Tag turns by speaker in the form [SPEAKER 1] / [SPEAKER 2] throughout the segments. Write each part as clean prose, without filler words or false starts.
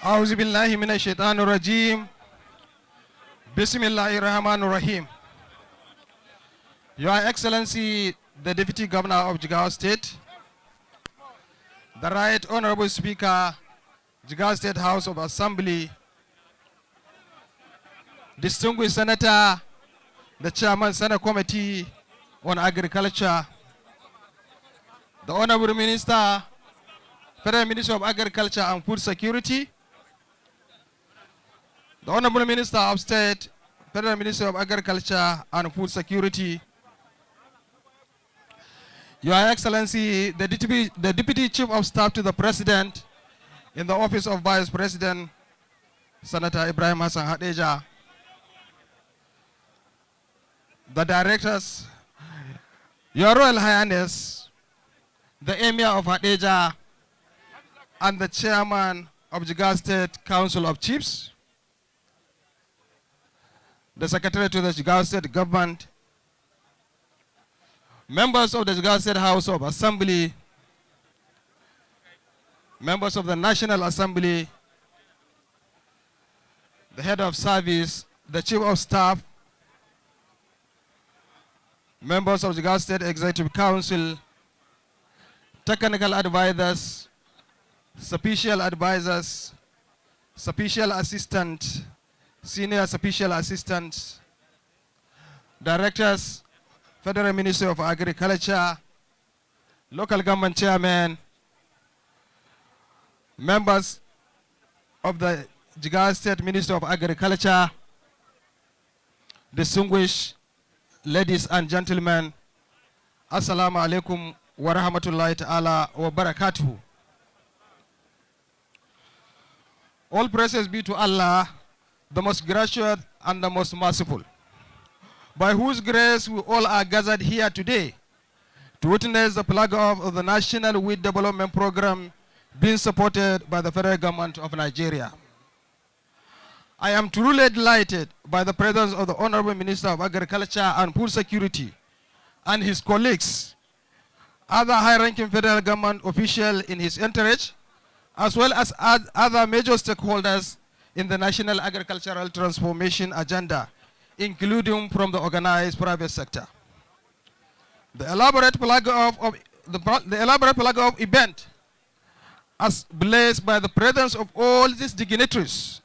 [SPEAKER 1] أعوذ بالله من الشيطان الرجيم. بسم الله الرحمن الرحيم. Your Excellency, the Deputy Governor of Jigawa State, the Right Honorable Speaker, Jigawa State House of Assembly, distinguished Senator, the Chairman Senate Committee on Agriculture, the Honorable Minister, Federal Minister of Agriculture and Food Security, the Honorable Minister of State, Federal Minister of Agriculture and Food Security, Your Excellency, the Deputy Chief of Staff to the President in the Office of Vice President, Senator Ibrahim Hassan Hadeja, the Directors, Your Royal Highness, the Emir of Hadeja, and the Chairman of Jigawa State Council of Chiefs, the Secretary to the Jigawa State Government, members of the Jigawa State House of Assembly, members of the National Assembly, the Head of Service, the Chief of Staff, members of the Jigawa State Executive Council, technical advisors, special advisors, special assistant, senior special assistants, directors, Federal Ministry of Agriculture, local government chairman, members of the Jigawa State Ministry of Agriculture, distinguished ladies and gentlemen, Assalamu alaikum wa rahmatullahi ta'ala wa barakatuhu. All praises be to Allah, the most gracious and the most merciful, by whose grace we all are gathered here today to witness the flag off of the National Wheat Development Program being supported by the federal government of Nigeria. I am truly delighted by the presence of the Honorable Minister of Agriculture and Food Security and his colleagues, other high-ranking federal government officials in his entourage, as well as other major stakeholders in the national agricultural transformation agenda, including from the organized private sector. The elaborate flag off event, as blessed by the presence of all these dignitaries,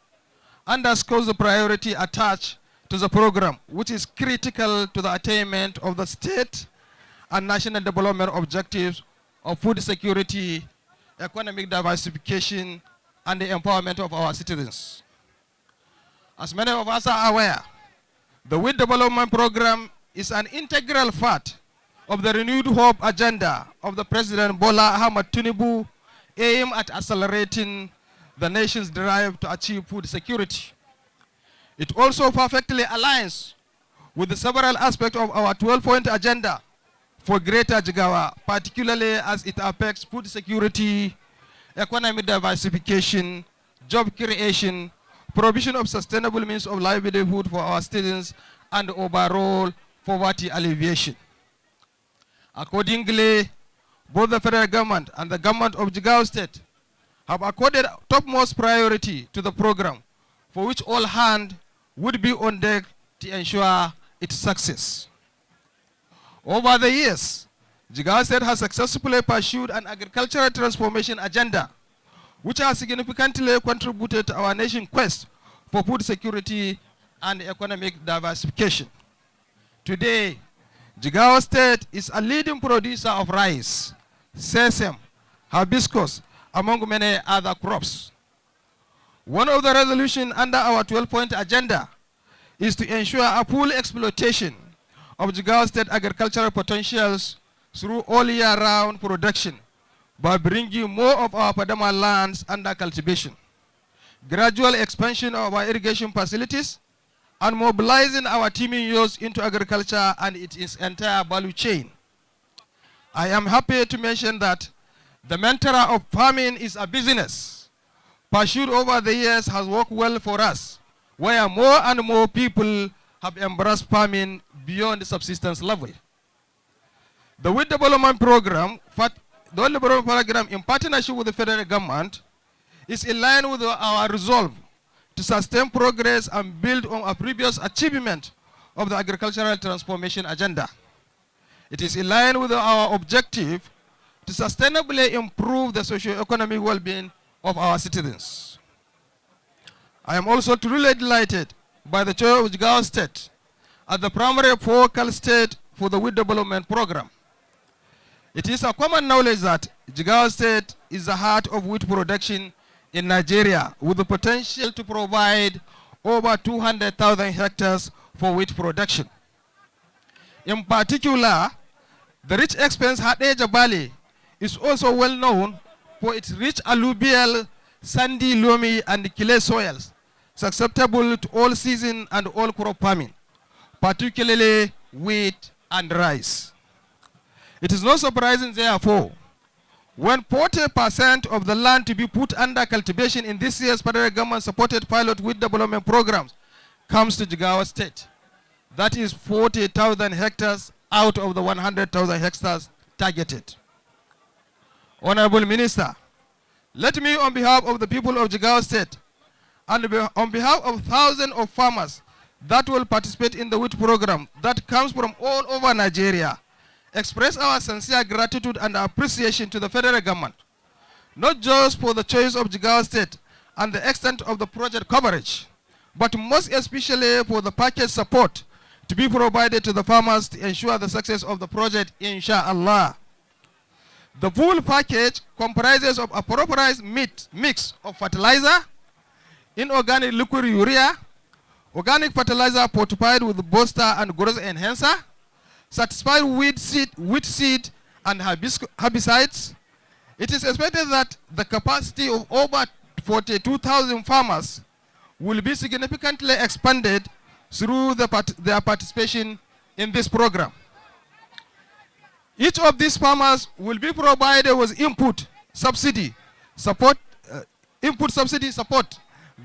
[SPEAKER 1] underscores the priority attached to the program, which is critical to the attainment of the state and national development objectives of food security, economic diversification, and the empowerment of our citizens. As many of us are aware, the Wheat Development Program is an integral part of the renewed hope agenda of the President Bola Ahmed Tinubu, aimed at accelerating the nation's drive to achieve food security. It also perfectly aligns with the several aspects of our 12-point agenda for Greater Jigawa, particularly as it affects food security, economic diversification, job creation, provision of sustainable means of livelihood for our students, and overall poverty alleviation. Accordingly, both the federal government and the government of Jigawa State have accorded topmost priority to the program, for which all hands would be on deck to ensure its success. Over the years, Jigawa State has successfully pursued an agricultural transformation agenda, which has significantly contributed to our nation's quest for food security and economic diversification. Today, Jigawa State is a leading producer of rice, sesame, hibiscus, among many other crops. One of the resolutions under our 12-point agenda is to ensure a full exploitation of Jigawa State agricultural potentials through all year-round production by bringing more of our Padama lands under cultivation, gradual expansion of our irrigation facilities, and mobilizing our teeming youth into agriculture and its entire value chain. I am happy to mention that the mantra of farming is a business pursued over the years has worked well for us, where more and more people have embraced farming beyond the subsistence level. The Wheat Development Program, in partnership with the federal government, is in line with our resolve to sustain progress and build on a previous achievement of the agricultural transformation agenda. It is in line with our objective to sustainably improve the socio-economic well-being of our citizens. I am also truly delighted by the choice of Jigawa State as the primary focal state for the wheat development program. It is a common knowledge that Jigawa State is the heart of wheat production in Nigeria, with the potential to provide over 200,000 hectares for wheat production. In particular, the rich expanse Hadeja Valley is also well known for its rich alluvial, sandy, loamy, and clay soils, susceptible to all season and all crop farming, particularly wheat and rice. It is not surprising, therefore, when 40% of the land to be put under cultivation in this year's federal government-supported pilot wheat development programs comes to Jigawa State. That is 40,000 hectares out of the 100,000 hectares targeted. Honorable Minister, let me, on behalf of the people of Jigawa State and on behalf of thousands of farmers that will participate in the wheat program that comes from all over Nigeria, express our sincere gratitude and appreciation to the federal government, not just for the choice of Jigawa State and the extent of the project coverage, but most especially for the package support to be provided to the farmers to ensure the success of the project, inshallah. The full package comprises of a properized mix of fertilizer, inorganic liquid urea, organic fertilizer fortified with booster and growth enhancer, certified wheat seed and herbicides. It is expected that the capacity of over 42,000 farmers will be significantly expanded through their participation in this program. Each of these farmers will be provided with input subsidy support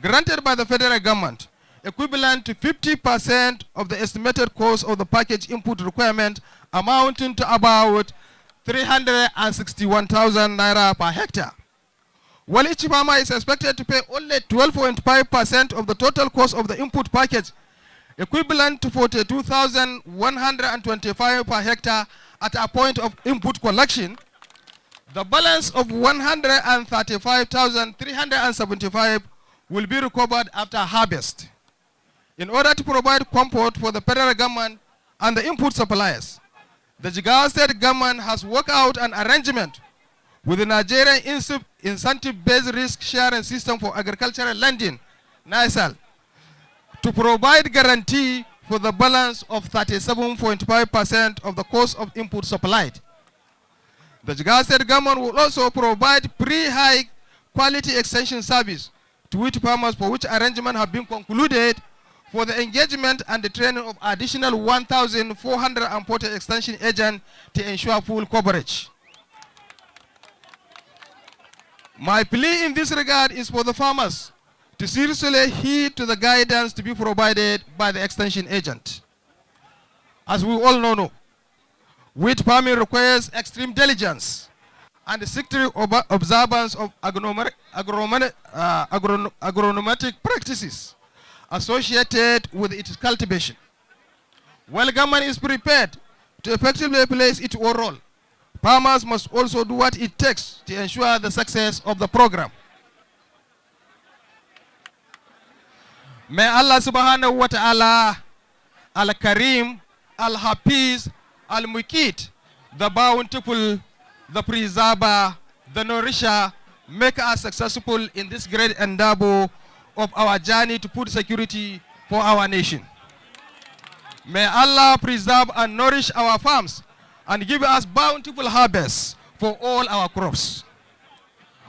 [SPEAKER 1] granted by the federal government, equivalent to 50% of the estimated cost of the package input requirement, amounting to about 361,000 naira per hectare. While each farmer is expected to pay only 12.5% of the total cost of the input package, equivalent to 42,125 per hectare at a point of input collection, the balance of 135,375 will be recovered after harvest. In order to provide comfort for the federal government and the input suppliers, the Jigawa State government has worked out an arrangement with the Nigerian Incentive-Based Risk Sharing System for Agricultural Lending, NISAL, to provide guarantee for the balance of 37.5% of the cost of input supplied. The Jigawa State government will also provide pre-high quality extension service to wheat farmers, for which arrangement have been concluded for the engagement and the training of additional 1,440 extension agents to ensure full coverage. My plea in this regard is for the farmers to seriously heed to the guidance to be provided by the extension agent. As we all know, wheat farming requires extreme diligence and the strict observance of agronomic practices associated with its cultivation. While government is prepared to effectively play its own role, farmers must also do what it takes to ensure the success of the program. May Allah subhanahu wa ta'ala, Al-Karim, Al-Hafiz, Al-Mukit, the bountiful, the preserver, the nourisher, make us successful in this great endeavor of our journey to food security for our nation. May Allah preserve and nourish our farms and give us bountiful harvests for all our crops.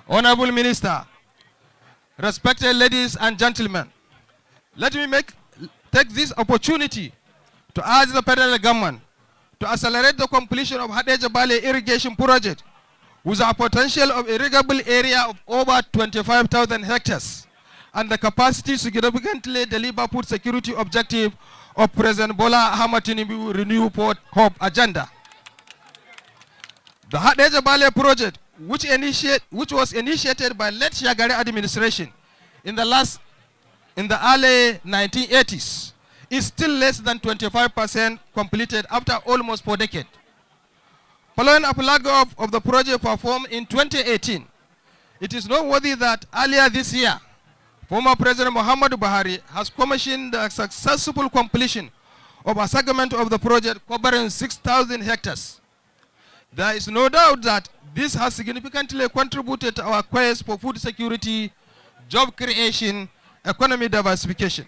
[SPEAKER 1] Honorable Minister, respected ladies and gentlemen, let me take this opportunity to urge the federal government to accelerate the completion of Hadeja Valley irrigation project with a potential of irrigable area of over 25,000 hectares and the capacity to significantly deliver food security objective of President Bola Ahmed Tinubu Renew Port Hope agenda. The Hadeja Valley project which was initiated by late Shagari administration in the early 1980s, is still less than 25% completed after almost 4 decades. Following a flag off of the project performed in 2018, it is noteworthy that earlier this year, former President Muhammadu Buhari has commissioned the successful completion of a segment of the project covering 6,000 hectares. There is no doubt that this has significantly contributed to our quest for food security, job creation, economic diversification.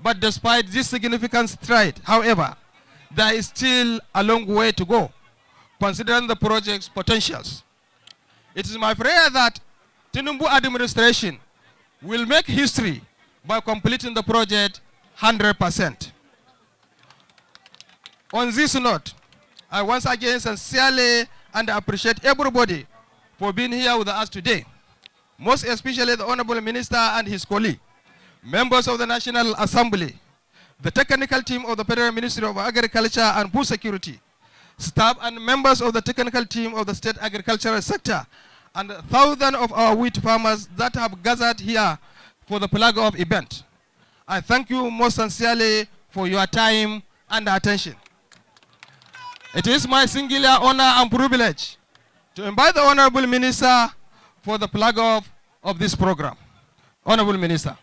[SPEAKER 1] But despite this significant stride, however, there is still a long way to go, considering the project's potentials. It is my prayer that Tinubu administration will make history by completing the project 100%. On this note, I once again sincerely and appreciate everybody for being here with us today, most especially the Honorable Minister and his colleague, members of the National Assembly, the technical team of the Federal Ministry of Agriculture and Food Security, staff and members of the technical team of the state agricultural sector, and thousands of our wheat farmers that have gathered here for the flag off event. I thank you most sincerely for your time and attention. It is my singular honor and privilege to invite the Honorable Minister for the flag off of this program. Honorable Minister.